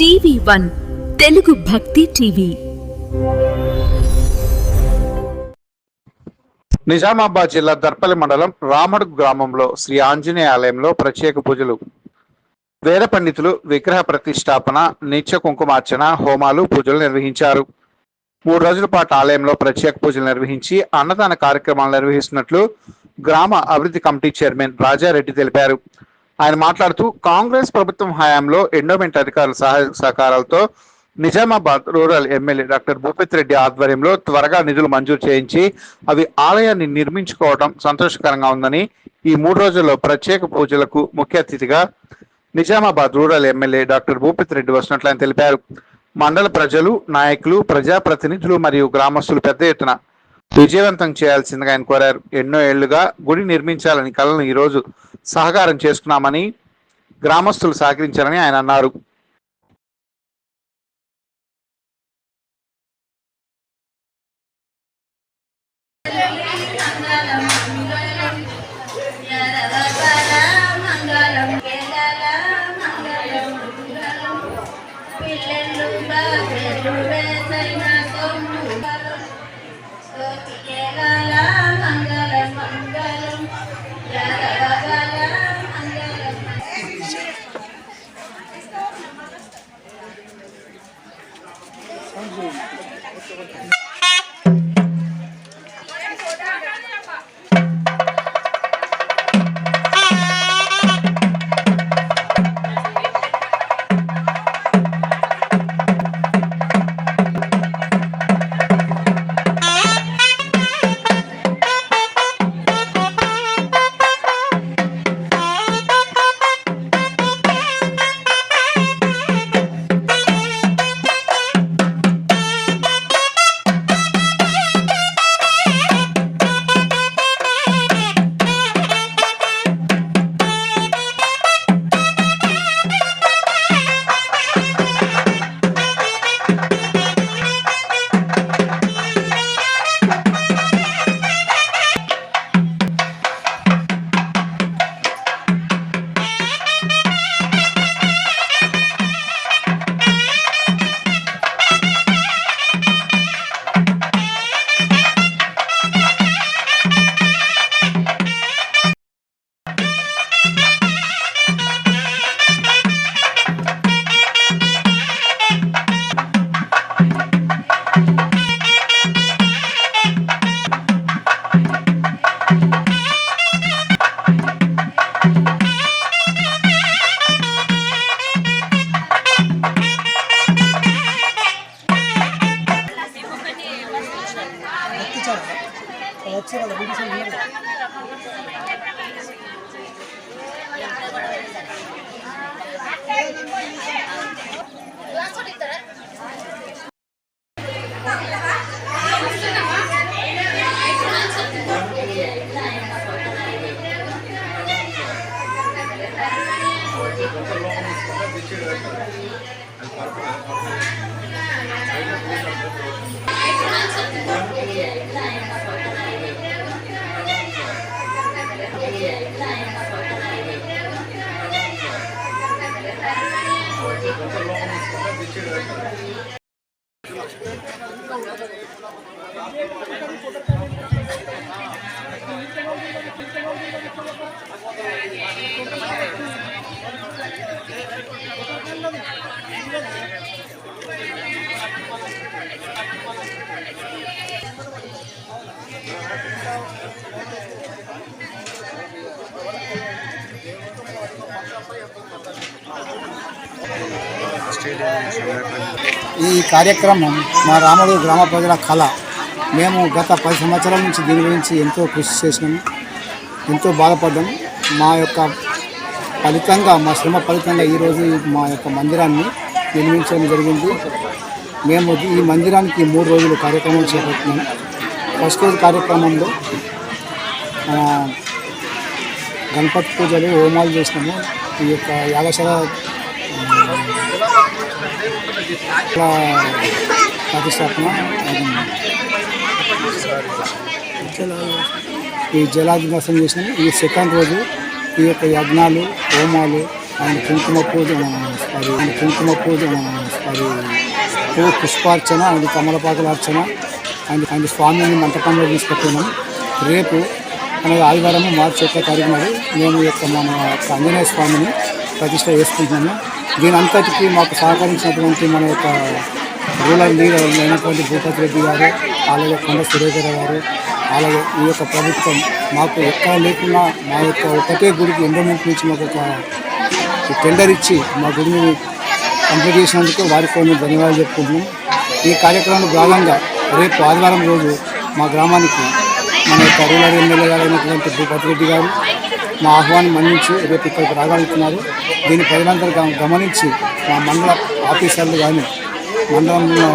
TV1 Telugu భక్తి TV. Nizamabad జిల్లా దర్పల్లి మండలం రామడుగు గ్రామంలో శ్రీ ఆంజనేయ ఆలయంలో ప్రత్యేక పూజలు. వేద పండితులు విగ్రహ ప్రతిష్టాపన, నిత్య కుంకుమార్చన, హోమాలు, పూజలు నిర్వహించారు. 3 రోజుల పాటు ఆలయంలో ప్రత్యేక పూజలు నిర్వహించి అన్నదాన కార్యక్రమాలు నిర్వహిస్తున్నట్లు గ్రామ అభివృద్ధి కమిటీ చైర్మన్ రాజారెడ్డి తెలిపారు. ఆయన మాట్లాడుతూ కాంగ్రెస్ ప్రభుత్వం హయాంలో ఎండోమెంట్ అధికారుల సహాయ సహకారాలతో Nizamabad rural MLA doctor Bhupathi Reddy ఆధ్వర్యంలో త్వరగా నిధులు మంజూరు చేయించి అవి ఆలయాన్ని నిర్మించుకోవడం సంతోషకరంగా ఉందని, ఈ 3 రోజుల్లో ప్రత్యేక పూజలకు ముఖ్య అతిథిగా Nizamabad rural MLA doctor Bhupathi Reddy వస్తున్నట్లు ఆయన తెలిపారు. మండల ప్రజలు, నాయకులు, ప్రజాప్రతినిధులు మరియు గ్రామస్తులు పెద్ద ఎత్తున విజయవంతం చేయాల్సిందిగా ఆయన కోరారు. ఎన్నో ఏళ్లుగా గుడి నిర్మించాలని కలను ఈరోజు సహకారం చేసుకున్నామని, గ్రామస్తులు సహకరించారని ఆయన అన్నారు. ఈ కార్యక్రమం మా రామడుగు గ్రామ ప్రజల కళ. మేము గత 10 సంవత్సరాల నుంచి దీని గురించి ఎంతో కృషి చేసినాము, ఎంతో బాధపడ్డాము. మా యొక్క ఫలితంగా, మా శ్రమ ఫలితంగా ఈరోజు మా యొక్క మందిరాన్ని నిర్మించడం జరిగింది. మేము ఈ మందిరానికి 3 రోజులు కార్యక్రమం చేపడుతున్నాము. ఫస్ట్ రోజు కార్యక్రమంలో గణపతి పూజలు, హోమాలు చేసినాము. ఈ యొక్క యాగశాల ప్రతిష్టాపన, ఈ జలాది దర్శనం చేసినాము. ఈ సెకండ్ రోజు ఈ యొక్క యజ్ఞాలు, హోమాలు, ఆయన కుంకుమ పూజ పుష్పార్చన, ఆయన కమలపాకుల అర్చన, ఆయన స్వామిని మంటపంలో తీసుకెళ్తున్నాం. రేపు అనగా ఆదివారం మార్చి 1వ తారీఖు నాడు మేము మన యొక్క ఆంజనేయ స్వామిని ప్రతిష్ట చేసుకుంటున్నాము. దీని అంతటికీ మాకు సహకరించినటువంటి మన యొక్క రూరల్ లీడర్ అయినటువంటి భూపతి రెడ్డి గారు, అలాగే కొండ సురేఖర గారు, అలాగే ఈ యొక్క ప్రభుత్వం మాకు ఎక్కడ లేకున్నా మా యొక్క ఒకటే గుడికి ఎండోమెంట్ నుంచి మాకు ఒక టెండర్ ఇచ్చి మా గుడిని కంప్లీట్ చేసినందుకు వారికి కొన్ని ధన్యవాదాలు చెప్పుకుంటున్నాం. ఈ కార్యక్రమంలో భాగంగా రేపు ఆదివారం రోజు మా గ్రామానికి మన యొక్క రూరల్ ఎమ్మెల్యే గారు అయినటువంటి భూపతి రెడ్డి గారు మా ఆహ్వానం మన్నించి రేపు ఇక్కడికి రాగలుగుతున్నారు. దీన్ని ప్రజలందరూ గమనించి మా మండల ఆఫీసర్లు కానీ మండలంలో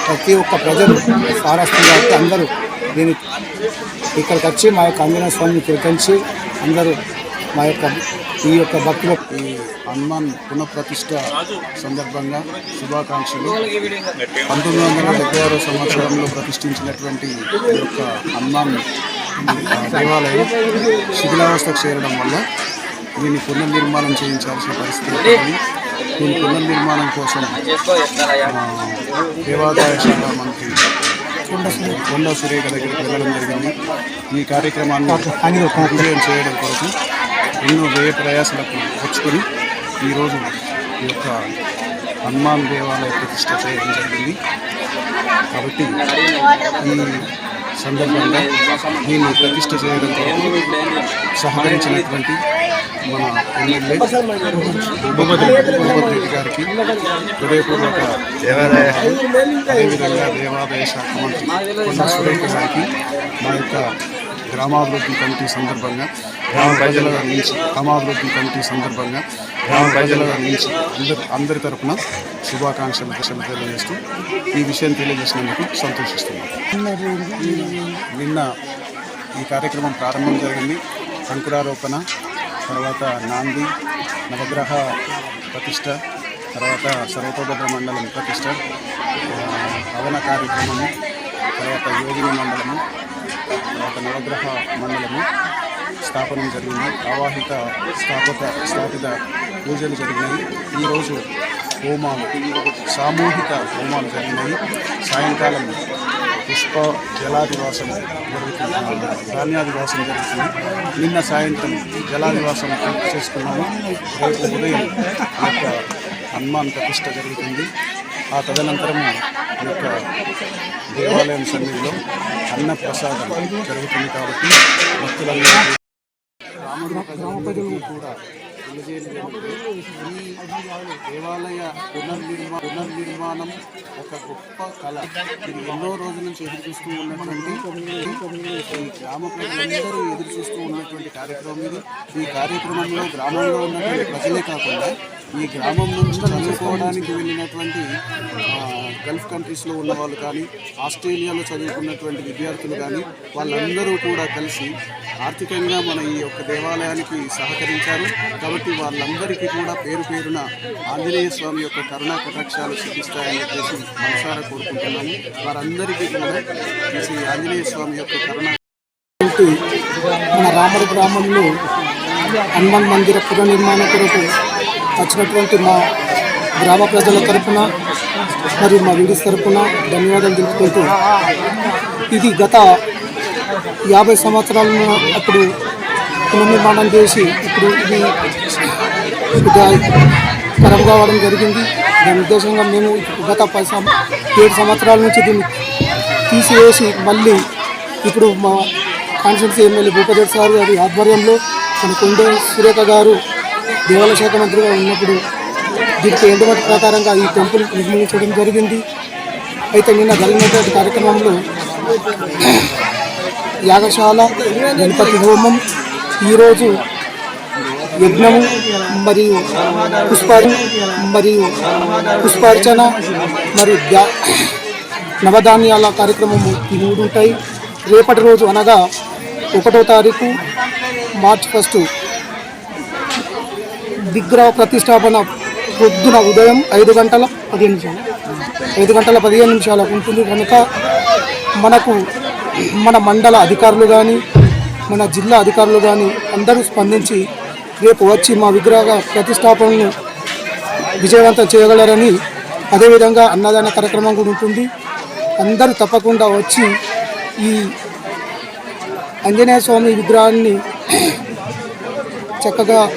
ప్రతి ఒక్క ప్రజలు సారస్తులు కాబట్టి అందరూ దీన్ని ఇక్కడికి వచ్చి మా యొక్క ఆంజనేయ స్వామిని కీర్తించి అందరూ మా యొక్క ఈ యొక్క భక్తుల ఈ హనుమాన్ పునఃప్రతిష్ఠ సందర్భంగా శుభాకాంక్షలు. 1976 సంవత్సరంలో ప్రతిష్ఠించినటువంటి ఈ యొక్క హనుమాన్ దేవాలయం శిథిలావస్థకు చేరడం వల్ల దీన్ని పునర్నిర్మాణం చేయించాల్సిన పరిస్థితి ఉంది. దీని పునర్నిర్మాణం కోసం దేవాదాయ శాఖ మంత్రి కొండ సురేఖ దగ్గరికి వెళ్ళడం జరిగింది. ఈ కార్యక్రమాన్ని విజయం చేయడం కొరకు ఎన్నో వ్యయ ప్రయాసాలకు వచ్చుకొని ఈరోజు ఈ యొక్క హనుమాన్ దేవాలయ ప్రతిష్ఠ చేయడం జరిగింది. కాబట్టి ఈ సందర్భంగా దీన్ని ప్రతిష్ఠ చేయడం కొరకు సహకరించినటువంటి మన ఎమ్మెల్యే భూపతి రెడ్డి గారికి హృదయపూర్వక అదేవిధంగా దేవాదాయ శాఖ మంత్రి కొండ సురేఖ గారికి మా యొక్క గ్రామాభివృద్ధి కమిటీ సందర్భంగా గ్రామాభివృద్ధి కమిటీ సందర్భంగా గ్రామ ప్రజల నుంచి అందరి తరపున శుభాకాంక్షలు తెలియజేస్తూ ఈ విషయం తెలియజేసినందుకు సంతోషిస్తున్నాను. నిన్న ఈ కార్యక్రమం ప్రారంభం జరిగింది. అంకురారోపణ, తర్వాత నాంది, నవగ్రహ ప్రతిష్ట, తర్వాత సర్వతోభద్ర మండలం ప్రతిష్ట, హవన కార్యక్రమము, తర్వాత యోగిని మండలము, తర్వాత నవగ్రహ మండలము స్థాపనం జరిగింది. ఆవాహిత స్థాపిత పూజలు జరిగినాయి. ఈరోజు హోమాలు, సామూహిక హోమాలు జరిగినాయి. సాయంకాలం పుష్ప జలాదివాసం జరుగుతుంది, ధాన్యాదివాసం జరుగుతుంది. నిన్న సాయంత్రం జలాదివాసం పూర్తి చేసుకున్నాము. రేపు ఉదయం ఈ యొక్క హనుమాన్ ప్రతిష్ఠ జరుగుతుంది. ఆ తదనంతరము ఈ యొక్క దేవాలయం సన్నిధిలో అన్నప్రసాదం జరుగుతుంది. కాబట్టి భక్తులందరూ గ్రామ ప్రజలు కూడా తెలియజేయాలంటే ఈ దేవాలయ పునర్నిర్మాణం ఒక గొప్ప కళ. ఇది ఎన్నో రోజుల నుంచి ఎదురు చూస్తూ ఉన్నటువంటి ఈ గ్రామ ప్రజలందరూ ఎదురు చూస్తూ ఉన్నటువంటి కార్యక్రమం ఇది. ఈ కార్యక్రమంలో గ్రామంలో ఉన్నటువంటి ప్రజలే కాకుండా ఈ గ్రామం నుంచి చదువుకోవడానికి వెళ్ళినటువంటి గల్ఫ్ కంట్రీస్లో ఉన్న వాళ్ళు కానీ, ఆస్ట్రేలియాలో చదువుకున్నటువంటి విద్యార్థులు కానీ, వాళ్ళందరూ కూడా కలిసి ఆర్థికంగా మన ఈ యొక్క దేవాలయానికి సహకరించారు. కాబట్టి వాళ్ళందరికీ కూడా పేరు పేరున ఆంజనేయ స్వామి యొక్క కరుణా కటాక్షాలు సిద్ధిస్తాయని చెప్పేసి మనసారా కోరుకుంటున్నాము. వారందరికీ కూడా శ్రీ ఆంజనేయ స్వామి యొక్క కరుణ. మన రాముడు గ్రామంలో హనుమాన్ మందిర పునర్నిర్మాణ కొరకు వచ్చినటువంటి మా గ్రామ ప్రజల తరపున మరియు మా విడిస్ తరపున ధన్యవాదాలు తెలుపుకుంటూ, ఇది గత 50 సంవత్సరాల అప్పుడు పునర్నిర్మాణం చేసి ఇప్పుడు ఇది ఖరాబ్ కావడం జరిగింది. దాని ఉద్దేశంగా మేము గత 7 సంవత్సరాల నుంచి దీన్ని తీసివేసి మళ్ళీ ఇప్పుడు మా constituency MLA Bhupathi Reddy sir గారి ఆధ్వర్యంలో మన కొండ సురేఖ గారు దేవాలయ శాఖ మంత్రిగా ఉన్నప్పుడు దీనికి ఎండుమతి ప్రకారంగా ఈ టెంపుల్ నిర్మించడం జరిగింది. అయితే నిన్న జరిగినటువంటి కార్యక్రమంలో యాగశాల, గణపతి హోమం, ఈరోజు యజ్ఞము మరియు పుష్పార్చన మరియు నవధాన్యాల కార్యక్రమము ఈ 3 ఉంటాయి. రేపటి రోజు అనగా 1వ తారీఖు మార్చి 1 విగ్రహ ప్రతిష్టాపన పొద్దున ఉదయం 5 గంటల 15 నిమిషాలకు ఉంటుంది. కనుక మనకు మన మండల అధికారులు కానీ, మన జిల్లా అధికారులు కానీ అందరూ స్పందించి రేపు వచ్చి మా విగ్రహ ప్రతిష్టాపనను విజయవంతం చేయగలరని, అదేవిధంగా అన్నదాన కార్యక్రమం కూడా ఉంటుంది. అందరూ తప్పకుండా వచ్చి ఈ ఆంజనేయ స్వామి విగ్రహాన్ని చక్కగా